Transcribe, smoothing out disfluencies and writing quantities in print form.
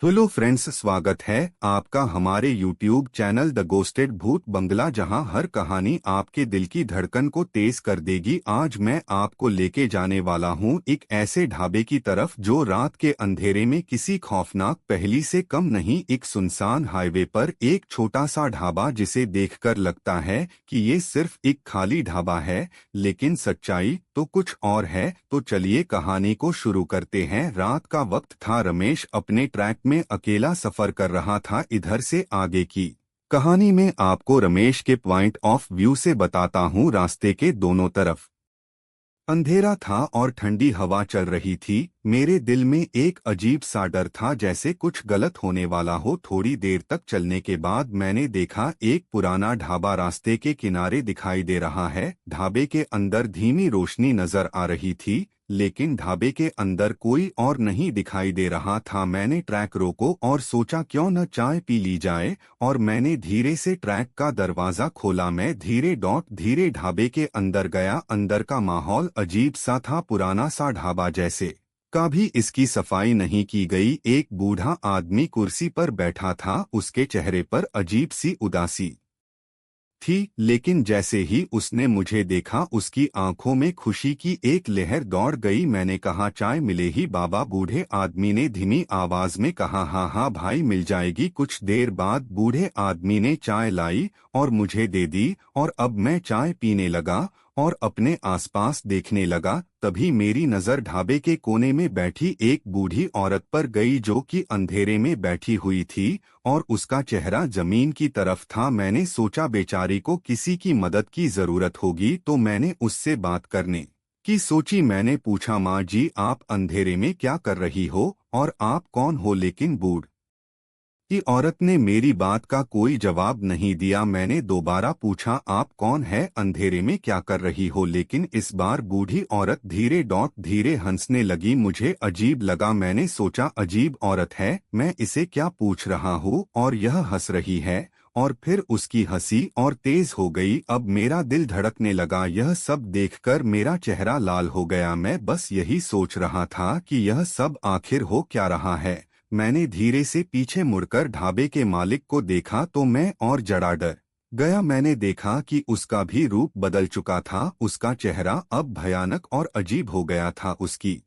Hello friends, स्वागत है आपका हमारे यूट्यूब चैनल द गोस्टेड भूत बंगला, जहां हर कहानी आपके दिल की धड़कन को तेज कर देगी। आज मैं आपको लेके जाने वाला हूं एक ऐसे ढाबे की तरफ जो रात के अंधेरे में किसी खौफनाक पहेली से कम नहीं। एक सुनसान हाईवे पर एक छोटा सा ढाबा जिसे देखकर लगता है कि ये सिर्फ एक खाली ढाबा है, लेकिन सच्चाई तो कुछ और है। तो चलिए कहानी को शुरू करते हैं। रात का वक्त था। रमेश अपने ट्रैक में अकेला सफर कर रहा था। इधर से आगे की कहानी में आपको रमेश के पॉइंट ऑफ व्यू से बताता हूँ। रास्ते के दोनों तरफ अंधेरा था और ठंडी हवा चल रही थी। मेरे दिल में एक अजीब सा डर था, जैसे कुछ गलत होने वाला हो। थोड़ी देर तक चलने के बाद मैंने देखा एक पुराना ढाबा रास्ते के किनारे दिखाई दे रहा है। ढाबे के अंदर धीमी रोशनी नजर आ रही थी, लेकिन ढाबे के अंदर कोई और नहीं दिखाई दे रहा था। मैंने ट्रैक रोको और सोचा क्यों न चाय पी ली जाए, और मैंने धीरे से ट्रैक का दरवाजा खोला। मैं धीरे ढाबे के अंदर गया। अंदर का माहौल अजीब सा था, पुराना सा ढाबा जैसे कभी इसकी सफाई नहीं की गई। एक बूढ़ा आदमी कुर्सी पर बैठा था, उसके चेहरे पर अजीब सी उदासी थी, लेकिन जैसे ही उसने मुझे देखा उसकी आंखों में खुशी की एक लहर दौड़ गई। मैंने कहा, चाय मिलेगी बाबा? बूढ़े आदमी ने धीमी आवाज में कहा। हाँ हाँ भाई, मिल जाएगी। कुछ देर बाद बूढ़े आदमी ने चाय लाई और मुझे दे दी, और अब मैं चाय पीने लगा और अपने आसपास देखने लगा। तभी मेरी नजर ढाबे के कोने में बैठी एक बूढ़ी औरत पर गई, जो कि अंधेरे में बैठी हुई थी और उसका चेहरा जमीन की तरफ था। मैंने सोचा बेचारी को किसी की मदद की जरूरत होगी, तो मैंने उससे बात करने की सोची। मैंने पूछा, माँ जी आप अंधेरे में क्या कर रही हो और आप कौन हो? लेकिन बूढ़ की औरत ने मेरी बात का कोई जवाब नहीं दिया। मैंने दोबारा पूछा, आप कौन है? अंधेरे में क्या कर रही हो? लेकिन इस बार बूढ़ी औरत धीरे हंसने लगी। मुझे अजीब लगा। मैंने सोचा अजीब औरत है, मैं इसे क्या पूछ रहा हूँ और यह हंस रही है। और फिर उसकी हंसी और तेज हो गई। अब मेरा दिल धड़कने लगा। यह सब देखकर मेरा चेहरा लाल हो गया। मैं बस यही सोच रहा था कि यह सब आखिर हो क्या रहा है। मैंने धीरे से पीछे मुड़कर ढाबे के मालिक को देखा तो मैं और जड़ा डर गया। मैंने देखा कि उसका भी रूप बदल चुका था। उसका चेहरा अब भयानक और अजीब हो गया था। उसकी